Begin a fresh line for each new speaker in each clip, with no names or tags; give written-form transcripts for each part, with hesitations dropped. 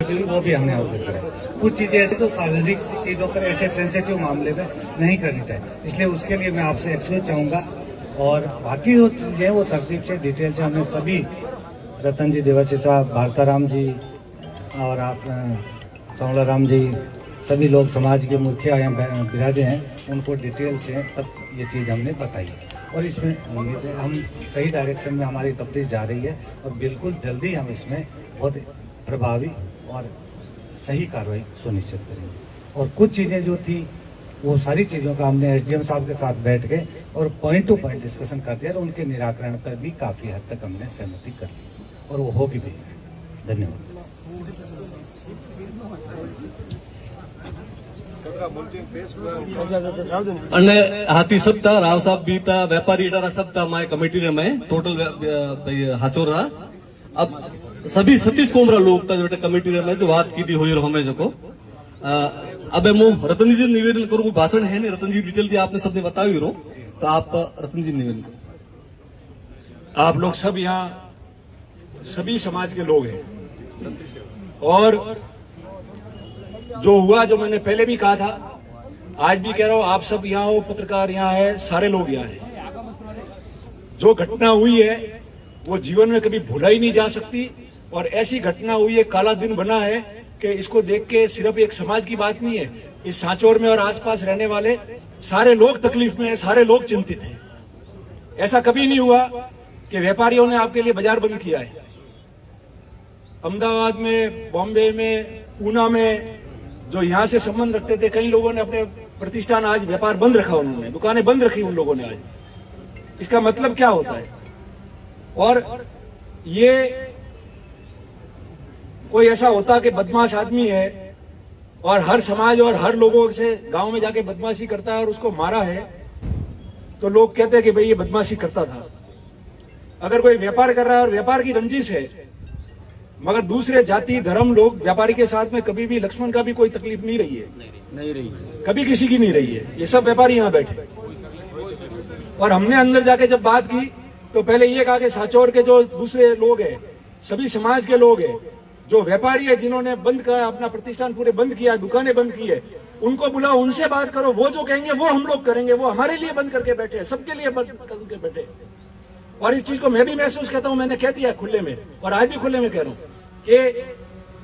वो भी हमने अवगत करा। कुछ चीजें ऐसे तो सार्वजनिक चीजों पर ऐसे सेंसिटिव मामले में नहीं करनी चाहिए, इसलिए उसके लिए मैं आपसे एक्सक्यूज चाहूंगा। और बाकी जो चीजें वो तरतीब से डिटेल से हमने सभी रतन जी, देवासी साहब, भारताराम जी और आप सांवलाराम जी, सभी लोग समाज के मुखिया यहाँ विराजे हैं, उनको डिटेल से तब ये चीज़ हमने बताई और इसमें उम्मीद है हम सही डायरेक्शन में हमारी तफ्तीश जा रही है और बिल्कुल जल्दी हम इसमें बहुत प्रभावी और सही कार्रवाई सुनिश्चित करेंगे। और कुछ चीज़ें जो थी वो सारी चीज़ों का हमने एसडीएम साहब के साथ बैठ के और पॉइंट टू पॉइंट डिस्कशन कर दिया और उनके निराकरण पर भी काफ़ी हद तक हमने सहमति कर ली और वो होगी भी। धन्यवाद।
અને હાથી સપ્તા રાવ સાહેબ બીતા व्यापारी इडारा सप्ता माय कमेटी रे में टोटल हाचोर रहा। अब सभी 37 कोमरा लोग ता कमेटी रे में जो बात की थी हुई हमें जो को अब मु रतन जी निवेदन करूँ, भाषण है नहीं, रतन जी डिटेल थी आपने सबने बताया ही रो, तो आप रतन जी निवेदन।
आप लोग सब यहाँ सभी समाज के लोग हैं और जो हुआ, जो मैंने पहले भी कहा था, आज भी कह रहा हूं, आप सब यहाँ हो, पत्रकार यहाँ है, सारे लोग यहाँ हैं। जो घटना हुई है वो जीवन में कभी भूला ही नहीं जा सकती और ऐसी घटना हुई है, काला दिन बना है कि इसको देख के सिर्फ एक समाज की बात नहीं है, इस सांचौर में और आसपास रहने वाले सारे लोग तकलीफ में हैं, सारे लोग चिंतित हैं। ऐसा कभी नहीं हुआ कि व्यापारियों ने आपके लिए बाजार बंद किया है। अहमदाबाद में, बॉम्बे में, पूना में जो यहाँ से संबंध रखते थे, कई लोगों ने अपने प्रतिष्ठान आज व्यापार बंद रखा, उन्होंने दुकानें बंद रखी उन लोगों ने आज। इसका मतलब क्या होता है? और ये कोई ऐसा होता कि बदमाश आदमी है और हर समाज और हर लोगों से गांव में जाके बदमाशी करता है और उसको मारा है, तो लोग कहते हैं कि भाई ये बदमाशी करता था। अगर कोई व्यापार कर रहा है और व्यापार की रंजिश है, मगर दूसरे जाति धर्म लोग व्यापारी के साथ में कभी भी लक्ष्मण का भी कोई तकलीफ नहीं रही है, नहीं रही है, कभी किसी की नहीं रही है। ये सब व्यापारी यहाँ बैठे और हमने अंदर जाके जब बात की तो पहले ये कहा कि सांचौर के जो दूसरे लोग हैं, सभी समाज के लोग हैं, जो व्यापारी है, जिन्होंने बंद किया, अपना प्रतिष्ठान पूरे बंद किया, दुकानें बंद की है, उनको बुलाओ, उनसे बात करो, वो जो कहेंगे वो हम लोग करेंगे। वो हमारे लिए बंद करके बैठे, सबके लिए बंद करके बैठे। और इस चीज को मैं भी महसूस करता हूं, मैंने कह दिया खुले में और आज भी खुले में कह रहा हूं कि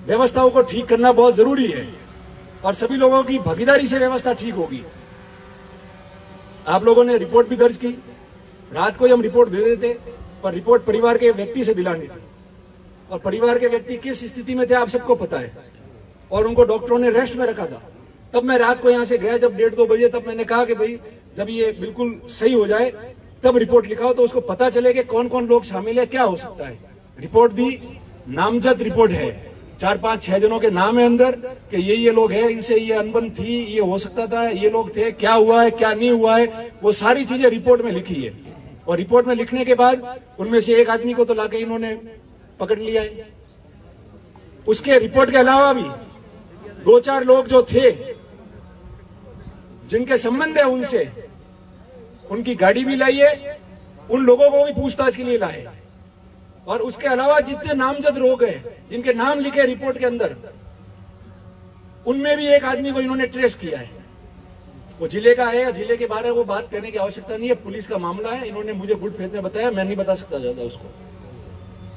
व्यवस्थाओं को ठीक करना बहुत जरूरी है और सभी लोगों की भागीदारी से व्यवस्था ठीक होगी। आप लोगों ने रिपोर्ट भी दर्ज की, रात को ही हम रिपोर्ट दे देते, पर रिपोर्ट परिवार के व्यक्ति से दिलानी थी और परिवार के व्यक्ति किस स्थिति में थे आप सबको पता है और उनको डॉक्टरों ने रेस्ट में रखा था। तब मैं रात को यहां से गया जब 1:30-2 बजे, तब मैंने कहा कि भाई जब ये बिल्कुल सही हो जाए तब रिपोर्ट लिखाओ तो उसको पता चले कि कौन कौन लोग शामिल है, क्या हो सकता है। रिपोर्ट दी, नामजद रिपोर्ट है, 4-5-6 जनों के नाम है अंदर कि ये लोग हैं, इनसे ये अनबन थी, ये हो सकता था, ये लोग थे, क्या हुआ है क्या नहीं हुआ है, वो सारी चीजें रिपोर्ट में लिखी है। और रिपोर्ट में लिखने के बाद उनमें से एक आदमी को तो लाके इन्होंने पकड़ लिया है। उसके रिपोर्ट के अलावा भी 2-4 लोग जो थे जिनके संबंध है उनसे, उनकी गाड़ी भी लाई है, उन लोगों को भी पूछताछ के लिए लाए। और उसके अलावा जितने नामजद लोग हैं जिनके नाम लिखे रिपोर्ट के अंदर, उनमें भी एक आदमी को इन्होंने ट्रेस किया है। वो जिले का है या जिले के बारे में वो बात करने की आवश्यकता नहीं है, पुलिस का मामला है। इन्होंने मुझे गुड फेथ में बताया, मैं नहीं बता सकता ज्यादा उसको,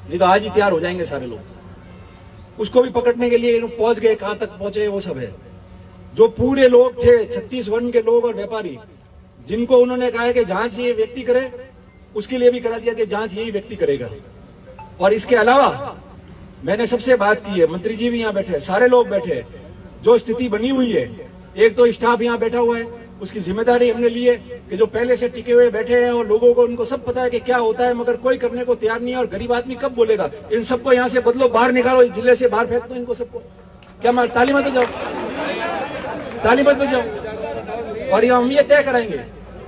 नहीं तो आज ही तैयार हो जाएंगे सारे लोग। उसको भी पकड़ने के लिए पहुंच गए, कहां तक पहुंचे वो सब है। जो पूरे लोग थे 36 वर्ण के लोग और व्यापारी, जिनको उन्होंने कहा है कि जांच ये व्यक्ति करे, उसके लिए भी करा दिया कि जांच यही व्यक्ति करेगा। और इसके अलावा मैंने सबसे बात की है, मंत्री जी भी यहाँ बैठे, सारे लोग बैठे। जो स्थिति बनी हुई है, एक तो स्टाफ यहाँ बैठा हुआ है, उसकी जिम्मेदारी हमने ली है कि जो पहले से टिके हुए बैठे हैं और लोगों को उनको सब पता है कि क्या होता है, मगर कोई करने को तैयार नहीं है। और गरीब आदमी कब बोलेगा? इन सबको यहाँ से बदलो, बाहर निकालो, इस जिले से बाहर फेंक दो इनको सबको। क्या मार ताली मत बजाओ, ताली मत बजाओ। और हम ये तय कराएंगे।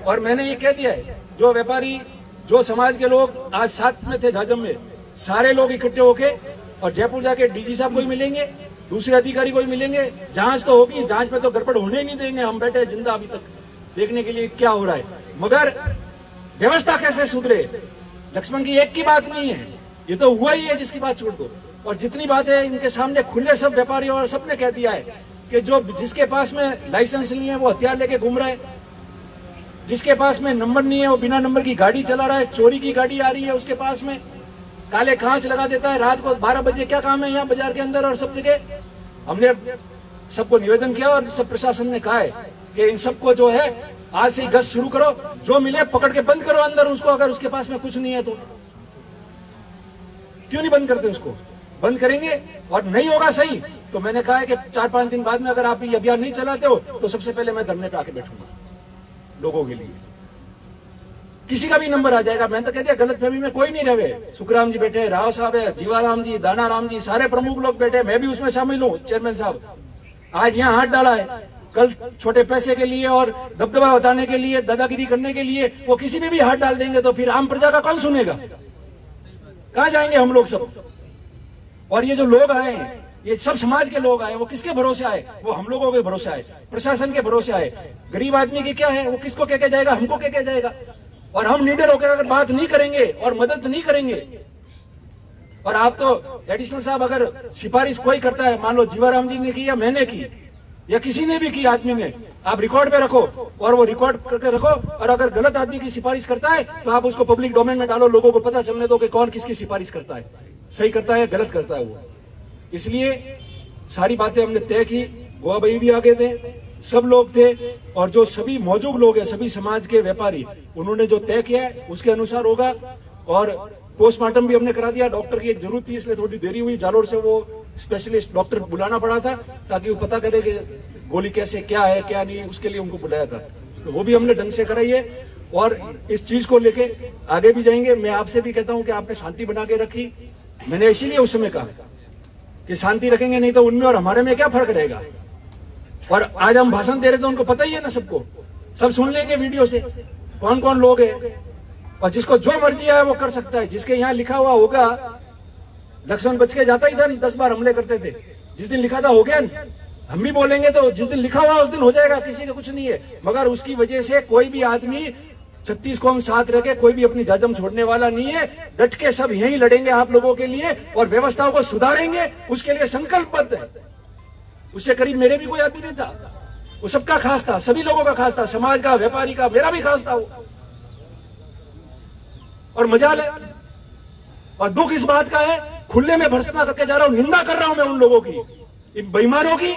और मैंने ये कह दिया है, जो व्यापारी, जो समाज के लोग आज साथ में थे झाजम में, सारे लोग इकट्ठे होके और जयपुर जाके डीजी साहब को ही मिलेंगे, दूसरे अधिकारी को ही मिलेंगे। जांच तो होगी, जांच में तो गड़बड़ होने ही नहीं देंगे। हम बैठे जिंदा अभी तक देखने के लिए क्या हो रहा है, मगर व्यवस्था कैसे सुधरे। लक्ष्मण की एक की बात नहीं है, ये तो हुआ ही है जिसकी बात छोड़ दो। और जितनी बातें इनके सामने खुले सब व्यापारी और सबने कह दिया है कि जो जिसके पास में लाइसेंस नहीं है वो हथियार लेके घूम रहा है, जिसके पास में नंबर नहीं है वो बिना नंबर की गाड़ी चला रहा है, चोरी की गाड़ी आ रही है उसके पास में, काले कांच लगा देता है। रात को 12 बजे क्या काम है यहाँ बाजार के अंदर और सब जगह। हमने सबको निवेदन किया और सब प्रशासन ने कहा है कि इन सबको जो है आज से ही गश्त शुरू करो, जो मिले पकड़ के बंद करो अंदर उसको, अगर उसके पास में कुछ नहीं है तो। क्यों नहीं बंद करते उसको? बंद करेंगे और नहीं होगा सही तो मैंने कहा है कि 4-5 दिन बाद में अगर आप ये अभियान नहीं चलाते हो तो सबसे पहले मैं धरने पे आके बैठूंगा लोगों के लिए। किसी का भी नंबर आ जाएगा, मैंने तो कह दिया गलतफहमी में कोई नहीं रहे। सुखराम जी बैठे, राव साहब है, जीवाराम जी, दानाराम जी, सारे प्रमुख लोग बैठे, मैं भी उसमें शामिल हूँ। चेयरमैन साहब आज यहाँ हाथ डाला है, कल छोटे पैसे के लिए और दबदबा बताने के लिए, दादागिरी करने के लिए वो किसी में भी हाथ डाल देंगे तो फिर आम प्रजा का कौन सुनेगा? कहाँ जाएंगे हम लोग सब? और ये जो लोग आए हैं ये सब समाज के लोग आए, वो किसके भरोसे आए? वो हम लोगों के भरोसे आए, प्रशासन के भरोसे आए। गरीब आदमी की क्या है, वो किसको कह के जाएगा? हमको कह के जाएगा। और हम निडर होकर अगर बात नहीं करेंगे और मदद नहीं करेंगे, और आप तो एडिशनल साहब अगर सिफारिश कोई करता है, मान लो जीवाराम जी ने की या मैंने की या किसी ने भी की आदमी ने, आप रिकॉर्ड पे रखो और वो रिकॉर्ड करके रखो, और अगर गलत आदमी की सिफारिश करता है तो आप उसको पब्लिक डोमेन में डालो, लोगों को पता चलने दो कि कौन किसकी सिफारिश करता है, सही करता है गलत करता है वो। इसलिए सारी बातें हमने तय की, गोवा भाई भी आगे थे, सब लोग थे, और जो सभी मौजूद लोग हैं, सभी समाज के व्यापारी, उन्होंने जो तय किया है उसके अनुसार होगा। और पोस्टमार्टम भी हमने करा दिया, डॉक्टर की एक जरूरत थी इसलिए थोड़ी देरी हुई, जालोर से वो स्पेशलिस्ट डॉक्टर बुलाना पड़ा था ताकि वो पता करे कि गोली कैसे क्या है क्या नहीं, उसके लिए उनको बुलाया था, तो वो भी हमने ढंग से कराई है। और इस चीज को लेके आगे भी जाएंगे। मैं आपसे भी कहता हूं कि आपने शांति बना के रखी, मैंने इसीलिए उस समय कहा कि शांति रखेंगे, नहीं तो उनमें और हमारे में क्या फर्क रहेगा। और आज हम भाषण दे रहे थे, उनको पता ही है ना, सबको सब सुन लेंगे वीडियो से कौन कौन लोग हैं, और जिसको जो मर्जी आए वो कर सकता है। जिसके यहाँ लिखा हुआ होगा, लक्ष्मण बच के जाता ही था, 10 बार हमले करते थे, जिस दिन लिखा था हो गया, हम भी बोलेंगे तो जिस दिन लिखा हुआ उस दिन हो जाएगा, किसी का कुछ नहीं है। मगर उसकी वजह से कोई भी आदमी 36 कौम साथ रह के कोई भी अपनी जाजम छोड़ने वाला नहीं है। डट के सब यही लड़ेंगे आप लोगों के लिए और व्यवस्थाओं को सुधारेंगे, उसके लिए संकल्पबद्ध है। उससे करीब मेरे भी कोई आदमी नहीं था, वो सबका खास था, सभी लोगों का खास था, समाज का, व्यापारी का, मेरा भी खास था वो। और मजाल है और दुख इस बात का है, खुले में भर्त्सना करके जा रहा हूं, निंदा कर रहा हूं मैं उन लोगों की, इन बेईमानों की,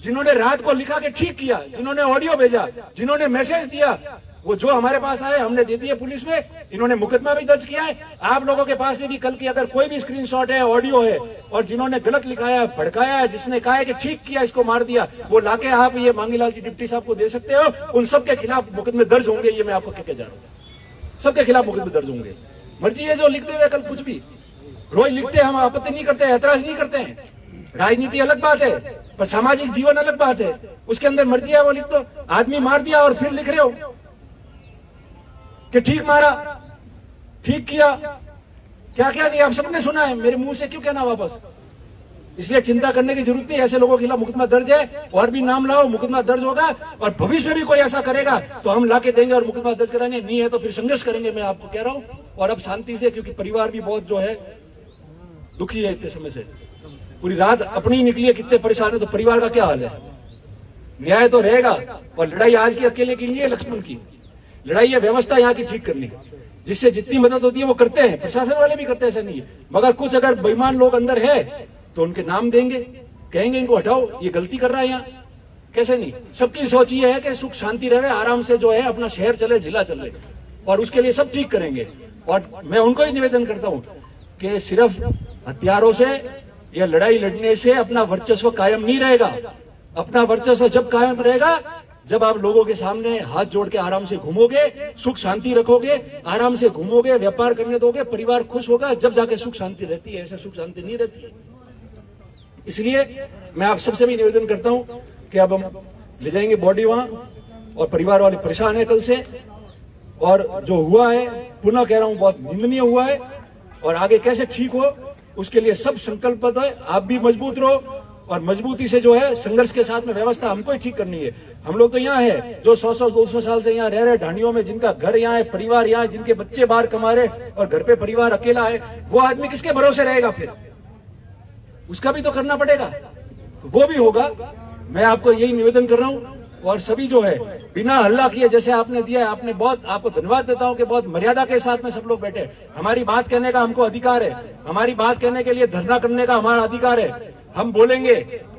जिन्होंने रात को लिखा के ठीक किया, जिन्होंने ऑडियो भेजा, जिन्होंने मैसेज दिया, वो जो हमारे पास आए हमने दे दिए पुलिस में। इन्होंने मुकदमा भी दर्ज किया है। आप लोगों के पास में भी कल की अगर कोई भी स्क्रीनशॉट है, ऑडियो है, और जिन्होंने गलत लिखाया, भड़काया है, जिसने कहा है कि ठीक किया, इसको मार दिया, वो लाके आप ये मांगीलाल जी डिप्टी साहब को दे सकते हो। उन सबके खिलाफ मुकदमे दर्ज होंगे, ये मैं आपको कह के जा रहा हूँ, सबके खिलाफ मुकदमे दर्ज होंगे। मर्जी है जो लिखते हुए कल कुछ भी, रोज लिखते हैं, हम आपत्ति नहीं करते, ऐतराज नहीं करते हैं। राजनीति अलग बात है, पर सामाजिक जीवन अलग बात है, उसके अंदर मर्जी है वो लिख दो। आदमी मार दिया और फिर लिख रहे हो कि ठीक मारा, ठीक किया, क्या क्या नहीं, आप सबने सुना है, मेरे मुंह से क्यों कहना वापस। इसलिए चिंता करने की जरूरत नहीं, ऐसे लोगों के खिलाफ मुकदमा दर्ज है, और भी नाम लाओ, मुकदमा दर्ज होगा। और भविष्य में भी कोई ऐसा करेगा तो हम लाके देंगे और मुकदमा दर्ज कराएंगे, नहीं है तो फिर संघर्ष करेंगे, मैं आपको कह रहा हूं। और अब शांति से, क्योंकि परिवार भी बहुत जो है दुखी है इतने समय से, पूरी रात अपनी निकली है, कितने परेशान है, तो परिवार का क्या हाल है। न्याय तो रहेगा, और लड़ाई आज की अकेले की नहीं है, लक्ष्मण की लड़ाई है, व्यवस्था यहाँ की ठीक करनी, जिससे जितनी मदद होती है वो करते हैं, प्रशासन वाले भी करते हैं, ऐसा नहीं है। मगर कुछ अगर बेईमान लोग अंदर है तो उनके नाम देंगे, कहेंगे इनको हटाओ, ये गलती कर रहा है यहाँ, कैसे नहीं। सबकी सोच ये है कि सुख शांति रहे, आराम से जो है अपना शहर चले, जिला चले, और उसके लिए सब ठीक करेंगे। और मैं उनको ही निवेदन करता हूँ कि सिर्फ हथियारों से या लड़ाई लड़ने से अपना वर्चस्व कायम नहीं रहेगा। अपना वर्चस्व जब कायम रहेगा जब आप लोगों के सामने हाथ जोड़ के आराम से घूमोगे, सुख शांति रखोगे, आराम से घूमोगे, व्यापार करने दोगे, परिवार खुश होगा, जब जाके सुख शांति रहती है। ऐसे सुख शांति नहीं रहती है। इसलिए मैं आप सबसे भी निवेदन करता हूं कि अब हम ले जाएंगे बॉडी वहां, और परिवार वाले परेशान है कल से, और जो हुआ है पुनः कह रहा हूं बहुत निंदनीय हुआ है, और आगे कैसे ठीक हो उसके लिए सब संकल्पबद्ध है। आप भी मजबूत रहो, और मजबूती से जो है संघर्ष के साथ में व्यवस्था हमको ही ठीक करनी है। हम लोग तो यहाँ है जो 100-200 साल से यहाँ रह रहे ढांडियों में, जिनका घर यहाँ है, परिवार यहाँ है, जिनके बच्चे बाहर कमा रहे और घर पे परिवार अकेला है, वो आदमी किसके भरोसे रहेगा फिर। उसका भी तो करना पड़ेगा, तो वो भी होगा। मैं आपको यही निवेदन कर रहा हूँ। और सभी जो है बिना हल्ला किए जैसे आपने दिया है, आपने बहुत, आपको धन्यवाद देता हूं कि बहुत मर्यादा के साथ में सब लोग बैठे। हमारी बात कहने का हमको अधिकार है, हमारी बात कहने के लिए धरना करने का हमारा अधिकार है। हम बोलेंगे,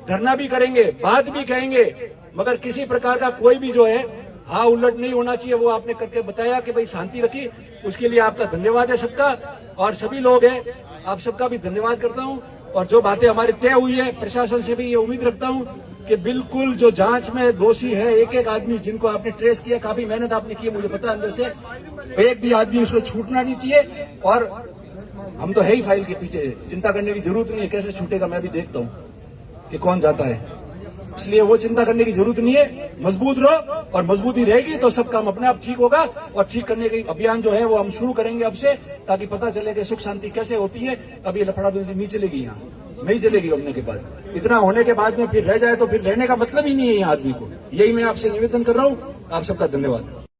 धरना भी करेंगे, बात भी कहेंगे, मगर किसी प्रकार का कोई भी जो है हाँ उलट नहीं होना चाहिए। वो आपने करके बताया कि भाई शांति रखी, उसके लिए आपका धन्यवाद है सबका। और सभी लोग हैं, आप सबका भी धन्यवाद करता हूँ। और जो बातें हमारी तय हुई है, प्रशासन से भी ये उम्मीद रखता हूँ कि बिल्कुल जो जांच में दोषी है, एक एक आदमी जिनको आपने ट्रेस किया, काफी मेहनत आपने की, मुझे पता अंदर से, एक भी आदमी उसमें छूटना नहीं चाहिए। और हम तो है ही फाइल के पीछे, चिंता करने की जरूरत नहीं है कैसे छूटेगा, मैं भी देखता हूँ कि कौन जाता है, इसलिए वो चिंता करने की जरूरत नहीं है। मजबूत रहो, और मजबूती रहेगी तो सब काम अपने आप ठीक होगा। और ठीक करने के अभियान जो है वो हम शुरू करेंगे अब से, ताकि पता चले कि सुख शांति कैसे होती है। अब ये लफड़ाबंदी नहीं चलेगी, यहाँ नहीं चलेगी होने के बाद। इतना होने के बाद में फिर रह जाए तो फिर रहने का मतलब ही नहीं है यहाँ आदमी को। यही मैं आपसे निवेदन कर रहा हूँ। आप सबका धन्यवाद।